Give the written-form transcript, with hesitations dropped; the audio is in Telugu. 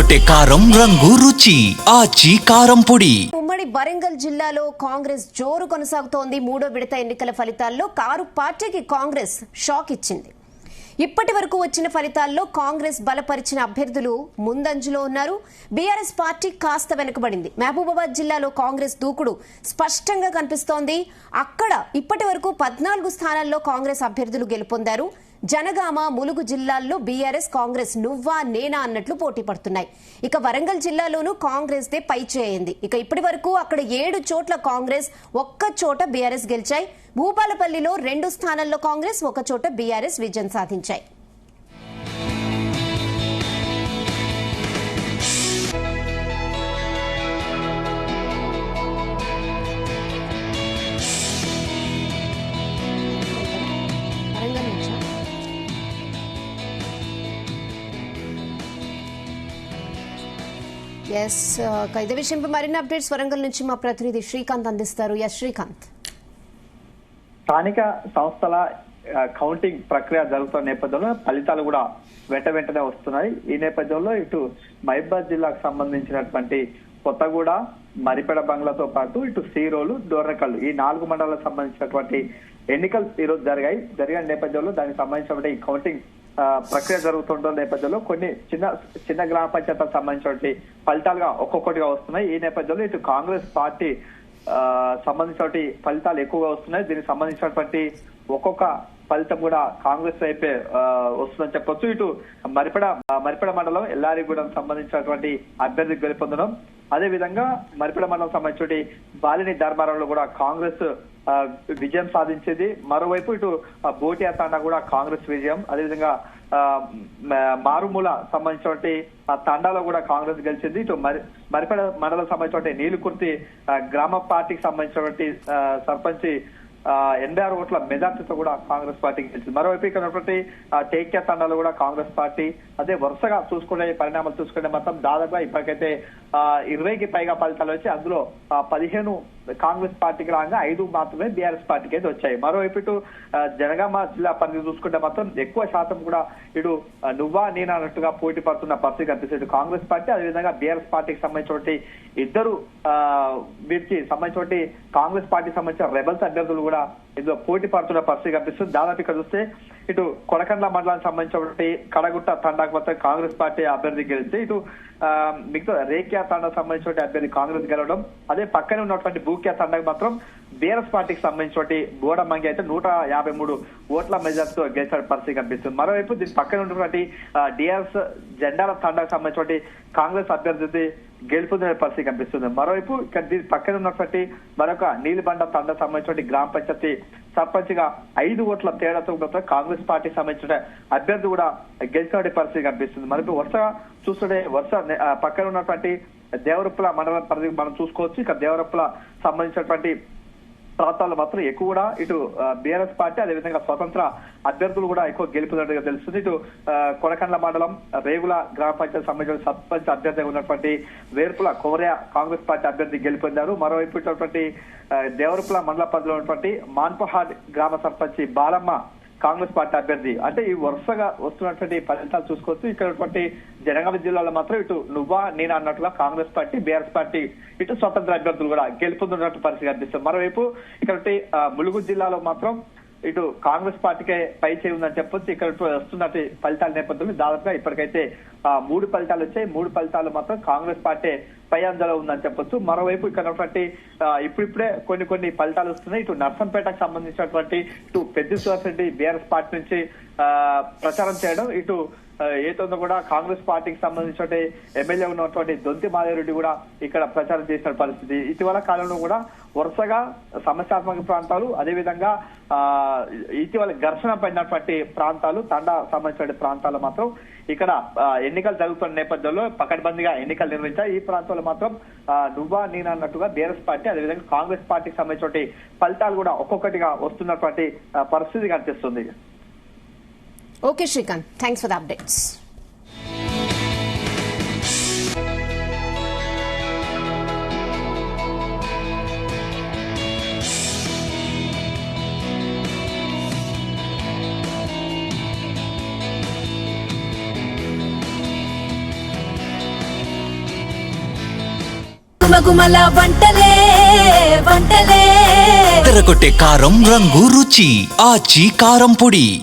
అదరగొట్టే కారం రంగు రుచి ఆచి కారం పొడి. ఉమ్మడి వరంగల్ జిల్లాలో కాంగ్రెస్ జోరు కొనసాగుతోంది. మూడో విడత ఎన్నికల ఫలితాల్లో కారు పార్టీకి కాంగ్రెస్ షాక్ ఇచ్చింది. ఇప్పటి వరకు వచ్చిన ఫలితాల్లో కాంగ్రెస్ బలపరిచిన అభ్యర్థులు ముందంజలో ఉన్నారు. బీఆర్ఎస్ పార్టీ కాస్త వెనుకబడింది. మహబూబాబాద్ జిల్లాలో కాంగ్రెస్ దూకుడు స్పష్టంగా కనిపిస్తోంది. అక్కడ ఇప్పటి వరకు 14 స్థానాల్లో కాంగ్రెస్ అభ్యర్థులు గెలుపొందారు. జనగామ, ములుగు జిల్లాల్లో బీఆర్ఎస్ కాంగ్రెస్ నువ్వా నేనా అన్నట్లు పోటీ పడుతున్నాయి. ఇక వరంగల్ జిల్లాలోనూ కాంగ్రెస్ దే పై చేయింది. ఇక ఇప్పటి వరకు అక్కడ 7 చోట్ల కాంగ్రెస్, ఒక్క చోట బీఆర్ఎస్ గెలిచాయి. భూపాలపల్లిలో 2 స్థానాల్లో కాంగ్రెస్, ఒక చోట బీఆర్ఎస్ విజయం సాధించాయి. ఇదే విషయంపై మరిన్ని అప్డేట్స్ వరంగల్ నుంచి మా ప్రతినిధి శ్రీకాంత్ అందిస్తారు. శ్రీకాంత్, స్థానిక సంస్థల కౌంటింగ్ ప్రక్రియ జరుగుతున్న నేపథ్యంలో ఫలితాలు కూడా వెంటనే వస్తున్నాయి. ఈ నేపథ్యంలో ఇటు మహబూబాబాద్ జిల్లాకు సంబంధించినటువంటి కొత్తగూడ, మరిపెడ బంగ్లాతో పాటు ఇటు సీరోలు, డోర్నకల్లు ఈ 4 మండలాలకు సంబంధించినటువంటి ఎన్నికలు ఈ రోజు జరిగిన నేపథ్యంలో దానికి సంబంధించినటువంటి కౌంటింగ్ ప్రక్రియ జరుగుతుంటున్న నేపథ్యంలో కొన్ని చిన్న గ్రామ పంచాయతీలకు సంబంధించినటువంటి ఫలితాలుగా ఒక్కొక్కటిగా వస్తున్నాయి. ఈ నేపథ్యంలో ఇటు కాంగ్రెస్ పార్టీ సంబంధించినటువంటి ఫలితాలు ఎక్కువగా వస్తున్నాయి. దీనికి సంబంధించినటువంటి ఒక్కొక్క ఫలితం కూడా కాంగ్రెస్ వైపే వస్తుందని చెప్పొచ్చు. ఇటు మరిపెడ మండలం ఎల్లారిగూడెం సంబంధించినటువంటి అభ్యర్థి గెలుపొందడం, అదే విధంగా మరిపెడ మండలం సంబంధించి బాలిని ధర్మారంలో కూడా కాంగ్రెస్ విజయం సాధించింది. మరోవైపు ఇటు బోటియా తాండా కూడా కాంగ్రెస్ విజయం, అదేవిధంగా మారుమూల సంబంధించినటువంటి తండాలో కూడా కాంగ్రెస్ గెలిచింది. ఇటు మరిపెడ మండలం సంబంధించినటువంటి నీలుకుర్తి గ్రామ పార్టీకి సంబంధించినటువంటి సర్పంచ్ 86 ఓట్ల మెజార్టీతో కూడా కాంగ్రెస్ పార్టీకి గెలిచింది. మరోవైపు ఇక్కడ ఉన్నటువంటి టేక్యా తండాలో కూడా కాంగ్రెస్ పార్టీ, అదే వరుసగా పరిణామాలు చూసుకుంటే మొత్తం దాదాపుగా ఇప్పటికైతే 20కి పైగా ఫలితాలు వచ్చి అందులో 15 కాంగ్రెస్ పార్టీకి రాగా 5 మాత్రమే బీఆర్ఎస్ పార్టీకి అయితే వచ్చాయి. మరోవైపు ఇటు జనగామ జిల్లా పరిధి చూసుకుంటే మాత్రం ఎక్కువ శాతం కూడా ఇటు నువ్వా నేనా అన్నట్టుగా పోటీ పడుతున్న పరిస్థితి కనిపిస్తుంది. ఇటు కాంగ్రెస్ పార్టీ, అదేవిధంగా బీఆర్ఎస్ పార్టీకి సంబంధించినటువంటి ఇద్దరు వీరికి సంబంధించినటువంటి కాంగ్రెస్ పార్టీకి సంబంధించిన రెబల్స్ అభ్యర్థులు కూడా ఇందులో పోటీ పడుతున్న పరిస్థితి కనిపిస్తుంది. దాదాపు ఇక్కడ చూస్తే ఇటు కొడకండ్ల మండలానికి సంబంధించినటువంటి కడగుట్ట తండాకు మొత్తం కాంగ్రెస్ పార్టీ అభ్యర్థి గెలిస్తే, ఇటు మిగతా రేఖ్యా తండాకు సంబంధించినటువంటి అభ్యర్థి కాంగ్రెస్ గెలవడం, అదే పక్కనే ఉన్నటువంటి భూక్యా తండాకు మాత్రం బీఆర్ఎస్ పార్టీకి సంబంధించినటువంటి బోడ మంగి అయితే 153 ఓట్ల మెజార్టీతో గెలిచిన పరిస్థితి కనిపిస్తుంది. మరోవైపు దీని పక్కన ఉన్నటువంటి డిఆర్ఎస్ జెండాల తండాకు సంబంధించినటువంటి కాంగ్రెస్ అభ్యర్థి గెలుపొందిన పరిస్థితి కనిపిస్తుంది. మరోవైపు ఇక్కడ దీని పక్కన ఉన్నటువంటి మరొక నీలిబండ తండ సంబంధించిన గ్రామ పంచాయతీ సర్పంచ్ గా 5 ఓట్ల తేడాతో కాంగ్రెస్ పార్టీకి సంబంధించిన అభ్యర్థి కూడా గెలిచిన పరిస్థితి కనిపిస్తుంది. మరొక వరుసగా చూస్తుంటే పక్కన ఉన్నటువంటి దేవరప్పుల మండలం పరిధి మనం చూసుకోవచ్చు. ఇక్కడ దేవరప్పుల సంబంధించినటువంటి ప్రాంతాల్లో మాత్రం ఎక్కువ కూడా ఇటు బీఆర్ఎస్ పార్టీ, అదేవిధంగా స్వతంత్ర అభ్యర్థులు కూడా ఎక్కువ గెలుపుతున్నట్టుగా తెలుస్తుంది. ఇటు కొడకండ్ల మండలం రేగుల గ్రామ పంచాయతీ సంబంధించిన సర్పంచ్ అభ్యర్థిగా ఉన్నటువంటి వేర్పుల కోరియా కాంగ్రెస్ పార్టీ అభ్యర్థి గెలుపొందారు. మరోవైపు ఇటువంటి దేవరపుల మండల పరిధిలో ఉన్నటువంటి మాన్పహాడ్ గ్రామ సర్పంచ్ బాలమ్మ కాంగ్రెస్ పార్టీ అభ్యర్థి. అంటే ఈ వరుసగా వస్తున్నటువంటి ఫలితాలు చూసుకోవచ్చు. ఇక్కడ జనగామ జిల్లాలో మాత్రం ఇటు నువ్వా నేనా అన్నట్టుగా కాంగ్రెస్ పార్టీ, బీఆర్ఎస్ పార్టీ, ఇటు స్వతంత్ర అభ్యర్థులు కూడా గెలుపొందుతున్నట్టు పరిస్థితి కనిపిస్తుంది. మరోవైపు ఇక్కడ ములుగు జిల్లాలో మాత్రం ఇటు కాంగ్రెస్ పార్టీకే పై చేయి ఉందని చెప్పొచ్చు. ఇక్కడ వస్తున్నట్టు ఫలితాల నేపథ్యంలో దాదాపుగా ఇప్పటికైతే 3 ఫలితాలు వచ్చాయి. 3 ఫలితాలు మాత్రం కాంగ్రెస్ పార్టీ పై అంజలో ఉందని చెప్పొచ్చు. మరోవైపు ఇక్కడ ఇప్పుడిప్పుడే కొన్ని ఫలితాలు వస్తున్నాయి. ఇటు నర్సంపేటకు సంబంధించినటువంటి ఇటు పెద్ద బీఆర్ఎస్ పార్టీ నుంచి ప్రచారం చేయడం, ఇటు ఏదో కూడా కాంగ్రెస్ పార్టీకి సంబంధించిన ఎమ్మెల్యే ఉన్నటువంటి దొంతి మాధవరెడ్డి కూడా ఇక్కడ ప్రచారం చేసిన పరిస్థితి. ఇటీవల కాలంలో కూడా వరుసగా సమస్యాత్మక ప్రాంతాలు, అదేవిధంగా ఇటీవల ఘర్షణ పడినటువంటి ప్రాంతాలు, తండా సంబంధించిన ప్రాంతాలు మాత్రం ఇక్కడ ఎన్నికలు జరుగుతున్న నేపథ్యంలో పకడ్బందీగా ఎన్నికలు నిర్వహించారు. ఈ ప్రాంతాల్లో మాత్రం నువ్వా నేనా అన్నట్టుగా బీఆర్ఎస్ పార్టీ, అదేవిధంగా కాంగ్రెస్ పార్టీకి సంబంధించిన ఫలితాలు కూడా ఒక్కొక్కటిగా వస్తున్నటువంటి పరిస్థితి కనిపిస్తుంది. Okay, Shrikant. Thanks for the updates. గుమగుమల వంటలే వంటలే తెరకొట్టే కారం రంగు రుచి ఆచి కారం పొడి.